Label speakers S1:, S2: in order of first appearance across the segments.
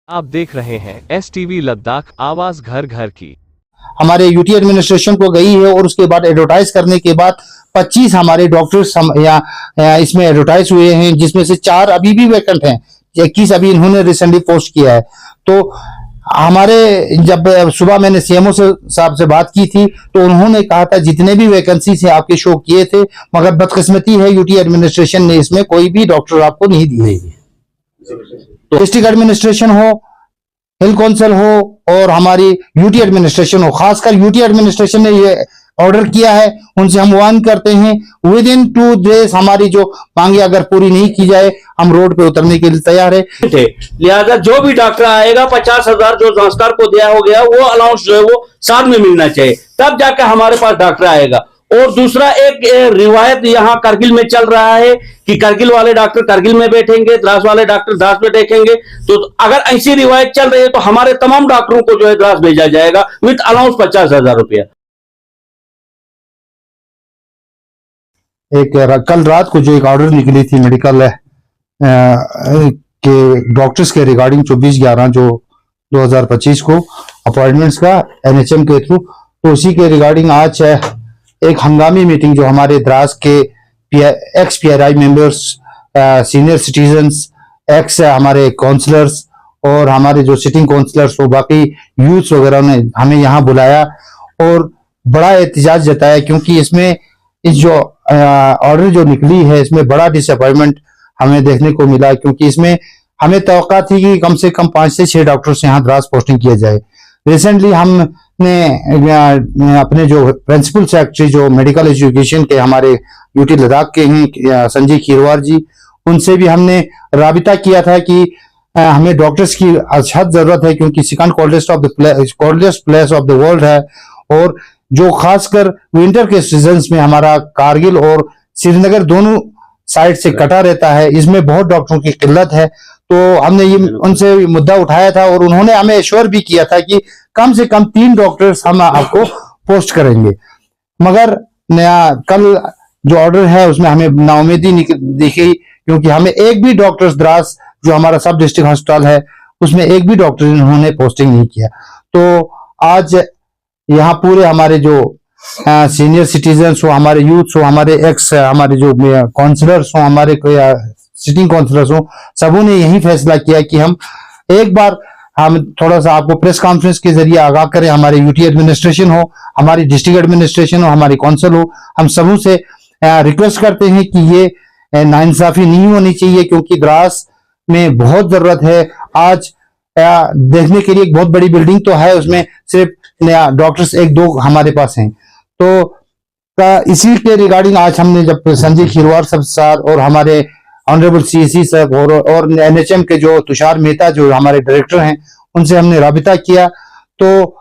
S1: आप देख रहे हैं STV लद्दाख, आवाज घर घर की।
S2: हमारे यूटी एडमिनिस्ट्रेशन को गई है और उसके बाद एडवर्टाइज करने के बाद 25 हमारे डॉक्टर्स इसमें एडवर्टाइज हुए हैं, जिसमें से 4 अभी भी वैकेंट हैं, 21 अभी इन्होंने रिसेंटली पोस्ट किया है। तो हमारे जब सुबह मैंने सीएमओ साहब से बात की थी तो उन्होंने कहा था जितने भी वैकेंसी से आपके शो किए थे, मगर बदकिस्मती है यूटी एडमिनिस्ट्रेशन ने इसमें कोई भी डॉक्टर आपको नहीं दिए। तो डिस्ट्रिक्ट एडमिनिस्ट्रेशन हो, हिल काउंसिल हो और हमारी यूटी एडमिनिस्ट्रेशन हो, खासकर यूटी एडमिनिस्ट्रेशन ने ये ऑर्डर किया है, उनसे हम वार्न करते हैं विद इन 2 डेज हमारी जो मांगे अगर पूरी नहीं की जाए हम रोड पे उतरने के लिए तैयार है।
S3: लिहाजा जो भी डॉक्टर आएगा 50,000 जो संस्कार को दिया हो गया वो अलाउंस जो है वो साथ में मिलना चाहिए, तब जाकर हमारे पास डॉक्टर आएगा। और दूसरा एक रिवायत यहाँ करगिल में चल रहा है कि करगिल वाले डॉक्टर करगिल में बैठेंगे, द्रास वाले डॉक्टर द्रास में बैठेंगे। तो अगर ऐसी रिवायत चल रही है तो हमारे तमाम डॉक्टरों को जो है द्रास भेजा जाएगा विद अलाउंस 50,000 रुपया।
S2: एक कल रात को जो एक ऑर्डर निकली थी मेडिकल के डॉक्टर्स के रिगार्डिंग 24/11 जो 2025 को अपॉइंटमेंट्स का NHM के थ्रू, तो उसी के रिगार्डिंग आज एक हंगामी मीटिंग जो हमारे द्रास के x PRI members, senior citizens, x हमारे काउंसलर्स और हमारे जो सिटिंग काउंसलर्स हो, बाकी यूथ्स वगैरह ने हमें यहाँ बुलाया और बड़ा एहतजाज जताया, क्योंकि इसमें इस जो ऑर्डर जो निकली है इसमें बड़ा डिसअपॉइंटमेंट हमें देखने को मिला, क्योंकि इसमें हमें तवक्का थी कि कम से कम 5 से 6 डॉक्टर्स यहाँ द्रास पोस्टिंग किया जाए। रिसेंटली हमने अपने जो प्रिंसिपल सेक्रेटरी जो मेडिकल एजुकेशन के हमारे यूटी लद्दाख के हैं संजय खीरवार जी, उनसे भी हमने राबिता किया था कि हमें डॉक्टर्स की अशद जरूरत है, क्योंकि second coldest place of the world है और जो खासकर विंटर के सीजन में हमारा कारगिल और श्रीनगर दोनों साइड से कटा रहता है, इसमें बहुत डॉक्टरों की किल्लत है। तो हमने ये उनसे मुद्दा उठाया था और उन्होंने हमें एश्योर भी किया था कि कम से कम 3 डॉक्टर्स हम आपको पोस्ट करेंगे। मगर नया कल जो ऑर्डर है उसमें हमें नाउमीदी दिखी, क्योंकि हमें एक भी डॉक्टर्स द्रास जो हमारा सब डिस्ट्रिक्ट हॉस्पिटल है उसमें एक भी डॉक्टर इन्होंने पोस्टिंग नहीं किया। तो आज यहाँ पूरे हमारे जो सीनियर सिटीजन्स हो, हमारे यूथ हो, हमारे एक्स हमारे जो काउंसलर्स हो, हमारे सिटिंग काउंसलर्स हो, सबों ने यही फैसला किया कि हम एक बार हम थोड़ा सा आपको प्रेस कॉन्फ्रेंस के जरिए आगाह करें। हमारे यूटी एडमिनिस्ट्रेशन हो, हमारी डिस्ट्रिक्ट एडमिनिस्ट्रेशन हो, हमारी काउंसिल हो, हम सबों से रिक्वेस्ट करते हैं कि ये नाइंसाफी नहीं होनी चाहिए, क्योंकि द्रास में बहुत जरूरत है। आज देखने के लिए एक बहुत बड़ी बिल्डिंग तो है, उसमें सिर्फ डॉक्टर्स 1-2 हमारे पास हैं। तो इसी के रिगार्डिंग आज हमने जब संजय खीरवार साहब और हमारे ऑनरेबल CSC साहब और NHM के जो तुषार मेहता जो हमारे डायरेक्टर हैं उनसे हमने राबिता किया, तो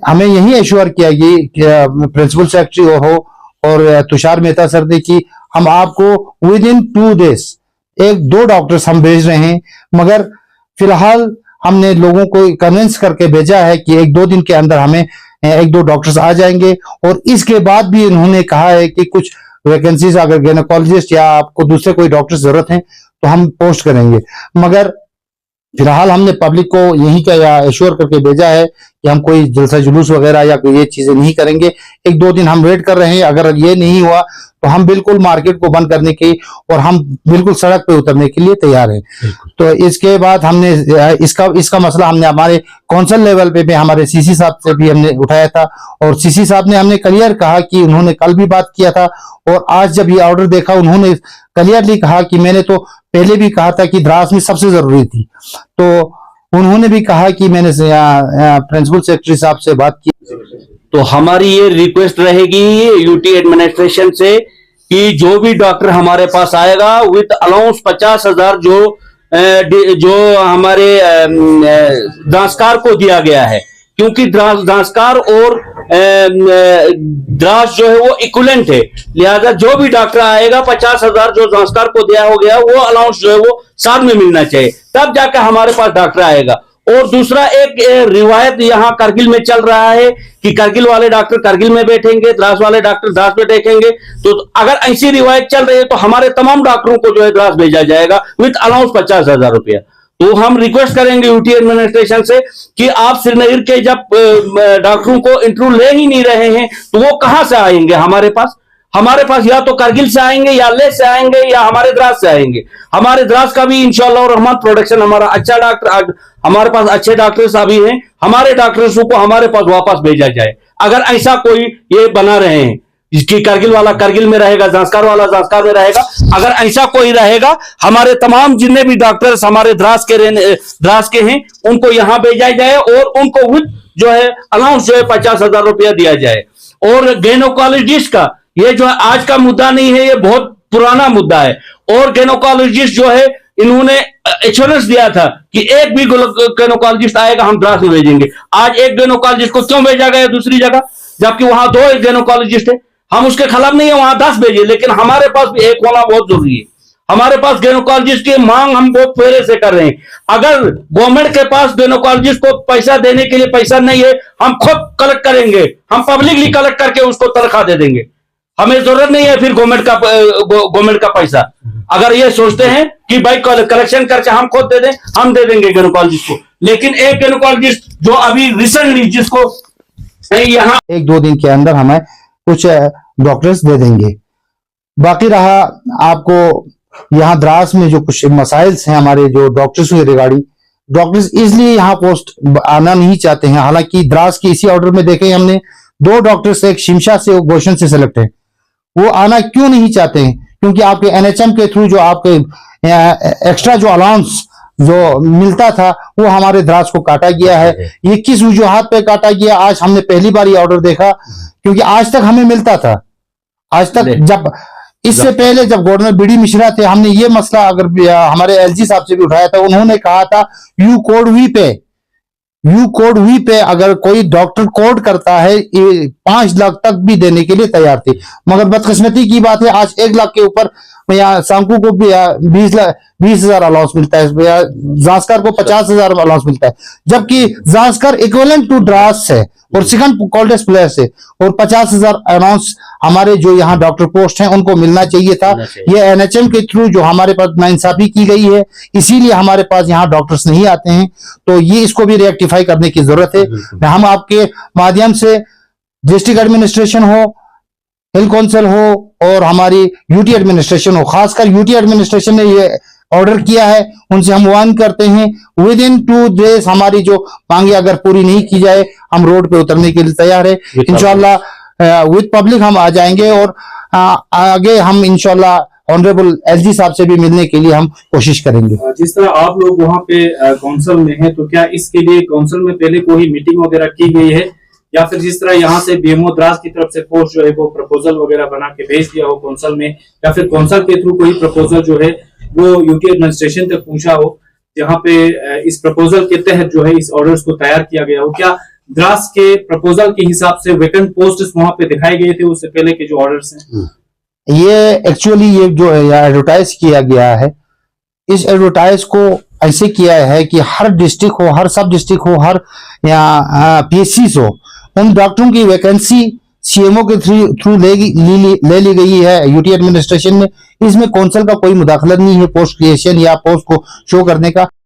S2: हमें यही एश्योर किया कि प्रिंसिपल सेक्रेटरी हो और तुषार मेहता सर ने कि हम आपको विद इन 2 डेज 1-2 डॉक्टर्स हम भेज रहे हैं। मगर फिलहाल हमने लोगों को कन्विंस करके भेजा है कि 1-2 दिन के अंदर हमें 1-2 डॉक्टर्स आ जाएंगे। और इसके बाद भी इन्होंने कहा है कि कुछ वैकेंसीज अगर गायनेकोलॉजिस्ट या आपको दूसरे कोई डॉक्टर जरूरत है तो हम पोस्ट करेंगे। मगर फिलहाल हमने पब्लिक को यही क्या एश्योर करके भेजा है कि हम कोई जलसा जुलूस वगैरह या कोई ये चीजें नहीं करेंगे। 1-2 दिन हम वेट कर रहे हैं, अगर ये नहीं हुआ तो हम बिल्कुल मार्केट को बंद करने की और हम बिल्कुल सड़क पे उतरने के लिए तैयार हैं। तो इसके बाद हमने इसका मसला हमने हमारे काउंसिल लेवल पे भी हमारे CC साहब से भी हमने उठाया था और CC साहब ने हमने क्लियर कहा कि उन्होंने कल भी बात किया था और आज जब ये ऑर्डर देखा उन्होंने क्लियरली कहा कि मैंने तो पहले भी कहा था कि द्रास में सबसे जरूरी थी। तो उन्होंने भी कहा कि मैंने प्रिंसिपल सेक्रेटरी साहब से बात की।
S3: तो हमारी ये रिक्वेस्ट रहेगी यूटी एडमिनिस्ट्रेशन से कि जो भी डॉक्टर हमारे पास आएगा विद अलाउंस 50,000 जो हमारे दांसकार को दिया गया है, क्योंकि दांसकार और द्रास जो है वो इक्विवेलेंट है। लिहाजा जो भी डॉक्टर आएगा 50,000 जो दांसकार को दिया हो गया वो अलाउंस जो है वो साथ में मिलना चाहिए, तब जाकर हमारे पास डॉक्टर आएगा। और दूसरा एक रिवायत यहाँ करगिल में चल रहा है कि करगिल वाले डॉक्टर करगिल में बैठेंगे, द्रास वाले डॉक्टर द्रास में बैठेंगे। तो अगर ऐसी रिवायत चल रही है तो हमारे तमाम डॉक्टरों को जो है द्रास भेजा जाएगा विद अलाउंस 50,000 रुपया। तो हम रिक्वेस्ट करेंगे यूटी एडमिनिस्ट्रेशन से कि आप श्रीनगर के जब डॉक्टरों को इंटरव्यू ले ही नहीं रहे हैं तो वो कहां से आएंगे हमारे पास? हमारे पास या तो करगिल से आएंगे या लेह से आएंगे या हमारे द्रास से आएंगे। हमारे द्रास का भी इंशाल्लाह और रहमान प्रोडक्शन हमारा अच्छा डॉक्टर, हमारे पास अच्छे डॉक्टर्स अभी हैं, हमारे डॉक्टर्स को हमारे पास वापस भेजा जाए। अगर ऐसा कोई ये बना रहे हैं कि करगिल वाला करगिल में रहेगा, जांस्कार वाला जांस्कार में रहेगा, अगर ऐसा कोई रहेगा, हमारे तमाम जितने भी डॉक्टर्स हमारे द्रास के हैं उनको यहां भेजा जाए और उनको विद जो है अलाउंस जो है 50,000 रुपया दिया जाए। और गायनेकोलॉजिस्ट का ये जो है आज का मुद्दा नहीं है, ये बहुत पुराना मुद्दा है। और गायनेकोलॉजिस्ट जो है इन्होंने एश्योरेंस दिया था कि एक भी गायनेकोलॉजिस्ट आएगा हम द्रास में भेजेंगे। आज एक गायनेकोलॉजिस्ट को क्यों भेजा गया दूसरी जगह, जबकि वहां 2 गायनेकोलॉजिस्ट है? हम उसके खिलाफ नहीं है, वहां 10 भेजे, लेकिन हमारे पास भी एक होना बहुत जरूरी है। हमारे पास गायनेकोलॉजिस्ट की मांग हम बहुत पहले से कर रहे हैं। अगर गवर्नमेंट के पास गायनेकोलॉजिस्ट को पैसा देने के लिए पैसा नहीं है, हम खुद कलेक्ट करेंगे, हम पब्लिकली कलेक्ट करके उसको तनख्वाह दे देंगे। हमें जरूरत नहीं है फिर गवर्नमेंट का पैसा। अगर ये सोचते हैं कि भाई कलेक्शन करके हम खुद दे दें, हम दे देंगे गायनेकोलॉजिस्ट को। लेकिन एक गायनेकोलॉजिस्ट जो अभी रिसेंटली जिसको यहाँ
S2: 1-2 दिन के अंदर हमें कुछ डॉक्टर्स दे देंगे। बाकी रहा आपको यहाँ द्रास में जो कुछ मसाइल्स हैं हमारे जो डॉक्टर्स के रिगार्डिंग, डॉक्टर्स इसलिए यहाँ पोस्ट आना नहीं चाहते हैं। हालांकि द्रास के इसी ऑर्डर में देखे हमने 2 डॉक्टर्स, एक शिमशा से और गोशन से सेलेक्ट है, वो आना क्यों नहीं चाहते हैं? क्योंकि आपके एनएचएम के थ्रू जो आपके एक्स्ट्रा जो अलाउंस जो मिलता था वो हमारे द्रास को काटा गया है। ये किस वजूहात पे काटा गया, आज हमने पहली बार ये ऑर्डर देखा, क्योंकि आज तक हमें मिलता था। आज तक जब इससे पहले जब गवर्नर बीडी मिश्रा थे, हमने ये मसला अगर हमारे एलजी साहब से भी उठाया था, उन्होंने कहा था यू कोड वी पे अगर कोई डॉक्टर कोड करता है 5 लाख तक भी देने के लिए तैयार थे। मगर बदकिस्मती की बात है आज 1 लाख के ऊपर सांकू को भी 20,000 अलाउंस मिलता है, जांस्कर को 50,000 अलाउंस मिलता है, जबकि जांस्कर इक्विवेलेंट टू द्रास है और सेकंड कोल्डेस्ट प्लेस है। और 50,000 अलाउंस हमारे जो यहाँ डॉक्टर पोस्ट हैं उनको मिलना चाहिए था। ये एनएचएम के थ्रू जो हमारे पास नाइंसाफी की गई है, इसीलिए हमारे पास यहाँ डॉक्टर्स नहीं आते हैं। तो ये इसको भी रेक्टिफाई करने की जरूरत है। हम आपके माध्यम से डिस्ट्रिक्ट एडमिनिस्ट्रेशन हो, हिल काउंसिल हो और हमारी यूटी एडमिनिस्ट्रेशन हो, खासकर यूटी एडमिनिस्ट्रेशन ने ये ऑर्डर किया है, उनसे हम वार्न करते हैं विद इन 2 डेज हमारी जो मांगे अगर पूरी नहीं की जाए, हम रोड पे उतरने के लिए तैयार है। इंशाल्लाह विद पब्लिक हम आ जाएंगे और आगे हम इंशाल्लाह ऑनरेबल एलजी साहब से भी मिलने के लिए हम कोशिश करेंगे।
S4: जिस तरह आप लोग वहाँ पे काउंसिल में हैं, तो क्या इसके लिए काउंसिल में पहले कोई मीटिंग वगैरह की गई है, या फिर जिस तरह यहाँ से बीएमओ द्रास की तरफ से पोस्ट जो है वो प्रपोजल वगैरह बना के भेज दिया हो काउंसिल में, या फिर काउंसिल के थ्रू कोई प्रपोजल जो है वो यूटी एडमिनिस्ट्रेशन तक पहुंचा हो, जहाँ पे इस प्रपोजल के तहत जो है इस ऑर्डर्स को तैयार किया गया हो? क्या द्रास के प्रपोजल के हिसाब से वैकेंट पोस्ट्स वहां पे दिखाए गए थे उससे पहले के जो ऑर्डर्स हैं? ये
S2: एक्चुअली ये जो है एडवर्टाइज किया गया है, इस एडवर्टाइज को ऐसे किया है कि हर डिस्ट्रिक्ट हो, हर सब डिस्ट्रिक्ट हो, हर या पीएससी हो, उन डॉक्टरों की वैकेंसी सीएमओ के थ्रू ले ली गई है यूटी एडमिनिस्ट्रेशन में। इसमें काउंसिल का कोई मुदाखलत नहीं है पोस्ट क्रिएशन या पोस्ट को शो करने का।